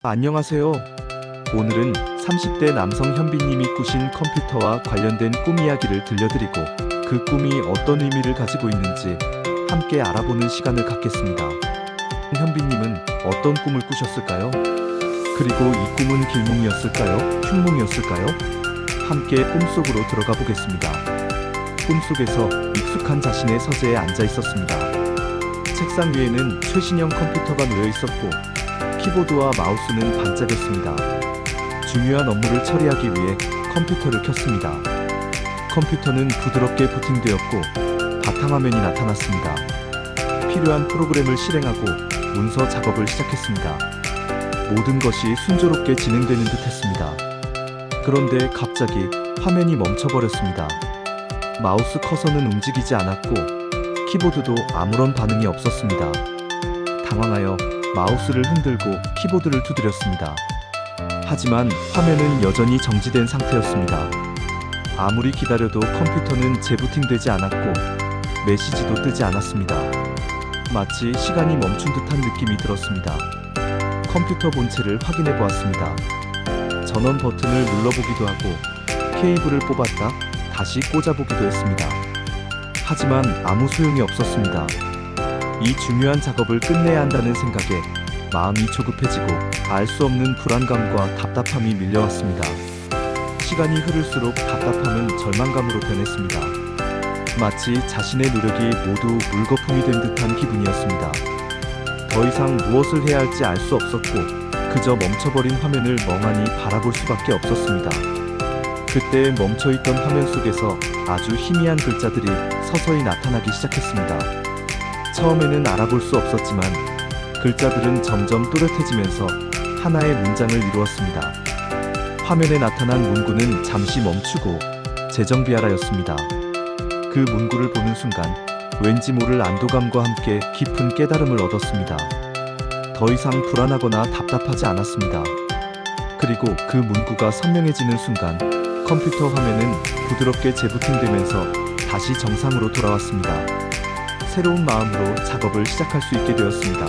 안녕하세요. 오늘은 30대 남성 현빈님이 꾸신 컴퓨터와 관련된 꿈 이야기를 들려드리고 그 꿈이 어떤 의미를 가지고 있는지 함께 알아보는 시간을 갖겠습니다. 현빈님은 어떤 꿈을 꾸셨을까요? 그리고 이 꿈은 길몽이었을까요? 흉몽이었을까요? 함께 꿈속으로 들어가 보겠습니다. 꿈속에서 익숙한 자신의 서재에 앉아 있었습니다. 책상 위에는 최신형 컴퓨터가 놓여 있었고 키보드와 마우스는 반짝였습니다. 중요한 업무를 처리하기 위해 컴퓨터를 켰습니다. 컴퓨터는 부드럽게 부팅되었고 바탕화면이 나타났습니다. 필요한 프로그램을 실행하고 문서 작업을 시작했습니다. 모든 것이 순조롭게 진행되는 듯 했습니다. 그런데 갑자기 화면이 멈춰버렸습니다. 마우스 커서는 움직이지 않았고 키보드도 아무런 반응이 없었습니다. 당황하여 마우스를 흔들고 키보드를 두드렸습니다. 하지만 화면은 여전히 정지된 상태였습니다. 아무리 기다려도 컴퓨터는 재부팅되지 않았고 메시지도 뜨지 않았습니다. 마치 시간이 멈춘 듯한 느낌이 들었습니다. 컴퓨터 본체를 확인해 보았습니다. 전원 버튼을 눌러보기도 하고 케이블을 뽑았다 다시 꽂아보기도 했습니다. 하지만 아무 소용이 없었습니다. 이 중요한 작업을 끝내야 한다는 생각에 마음이 조급해지고 알 수 없는 불안감과 답답함이 밀려왔습니다. 시간이 흐를수록 답답함은 절망감으로 변했습니다. 마치 자신의 노력이 모두 물거품이 된 듯한 기분이었습니다. 더 이상 무엇을 해야 할지 알 수 없었고 그저 멈춰버린 화면을 멍하니 바라볼 수밖에 없었습니다. 그때 멈춰있던 화면 속에서 아주 희미한 글자들이 서서히 나타나기 시작했습니다. 처음에는 알아볼 수 없었지만 글자들은 점점 또렷해지면서 하나의 문장을 이루었습니다. 화면에 나타난 문구는 잠시 멈추고 재정비하라였습니다. 그 문구를 보는 순간 왠지 모를 안도감과 함께 깊은 깨달음을 얻었습니다. 더 이상 불안하거나 답답하지 않았습니다. 그리고 그 문구가 선명해지는 순간 컴퓨터 화면은 부드럽게 재부팅되면서 다시 정상으로 돌아왔습니다. 새로운 마음으로 작업을 시작할 수 있게 되었습니다.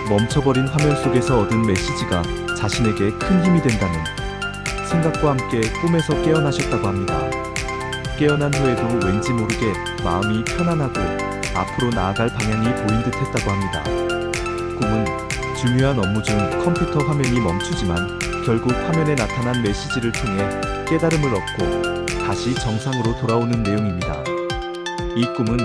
멈춰버린 화면 속에서 얻은 메시지가 자신에게 큰 힘이 된다는 생각과 함께 꿈에서 깨어나셨다고 합니다. 깨어난 후에도 왠지 모르게 마음이 편안하고 앞으로 나아갈 방향이 보인 듯 했다고 합니다. 꿈은 중요한 업무 중 컴퓨터 화면이 멈추지만 결국 화면에 나타난 메시지를 통해 깨달음을 얻고 다시 정상으로 돌아오는 내용입니다. 이 꿈은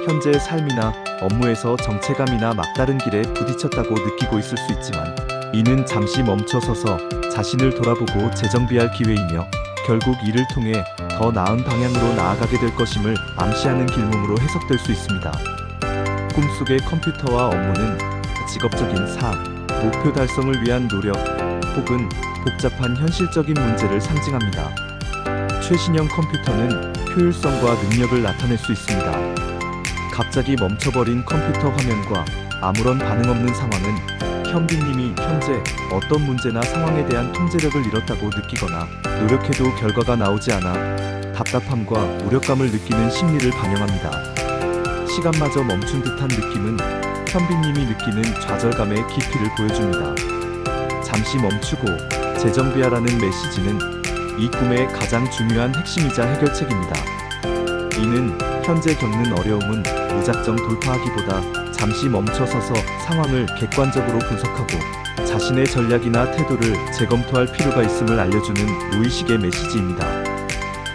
현재의 삶이나 업무에서 정체감이나 막다른 길에 부딪혔다고 느끼고 있을 수 있지만 이는 잠시 멈춰서서 자신을 돌아보고 재정비할 기회이며 결국 이를 통해 더 나은 방향으로 나아가게 될 것임을 암시하는 길몽으로 해석될 수 있습니다. 꿈속의 컴퓨터와 업무는 직업적인 삶, 목표 달성을 위한 노력 혹은 복잡한 현실적인 문제를 상징합니다. 최신형 컴퓨터는 효율성과 능력을 나타낼 수 있습니다. 갑자기 멈춰버린 컴퓨터 화면과 아무런 반응 없는 상황은 현빈님이 현재 어떤 문제나 상황에 대한 통제력을 잃었다고 느끼거나 노력해도 결과가 나오지 않아 답답함과 무력감을 느끼는 심리를 반영합니다. 시간마저 멈춘 듯한 느낌은 현빈님이 느끼는 좌절감의 깊이를 보여줍니다. 잠시 멈추고 재정비하라는 메시지는 이 꿈의 가장 중요한 핵심이자 해결책입니다. 이는 현재 겪는 어려움은 무작정 돌파하기보다 잠시 멈춰서서 상황을 객관적으로 분석하고 자신의 전략이나 태도를 재검토할 필요가 있음을 알려주는 무의식의 메시지입니다.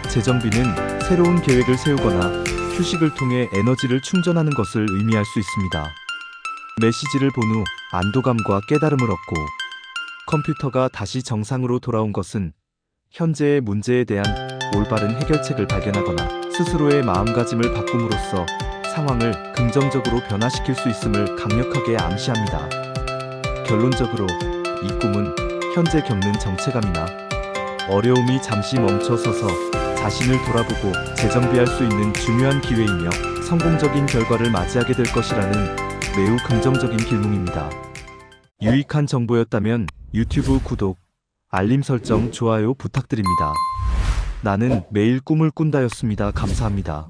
재정비는 새로운 계획을 세우거나 휴식을 통해 에너지를 충전하는 것을 의미할 수 있습니다. 메시지를 본 후 안도감과 깨달음을 얻고 컴퓨터가 다시 정상으로 돌아온 것은 현재의 문제에 대한 올바른 해결책을 발견하거나 스스로의 마음가짐을 바꿈으로써 상황을 긍정적으로 변화시킬 수 있음을 강력하게 암시합니다. 결론적으로 이 꿈은 현재 겪는 정체감이나 어려움이 잠시 멈춰서서 자신을 돌아보고 재정비할 수 있는 중요한 기회이며 성공적인 결과를 맞이하게 될 것이라는 매우 긍정적인 길몽입니다. 유익한 정보였다면 유튜브 구독, 알림 설정, 좋아요 부탁드립니다. 나는 매일 꿈을 꾼다였습니다. 감사합니다.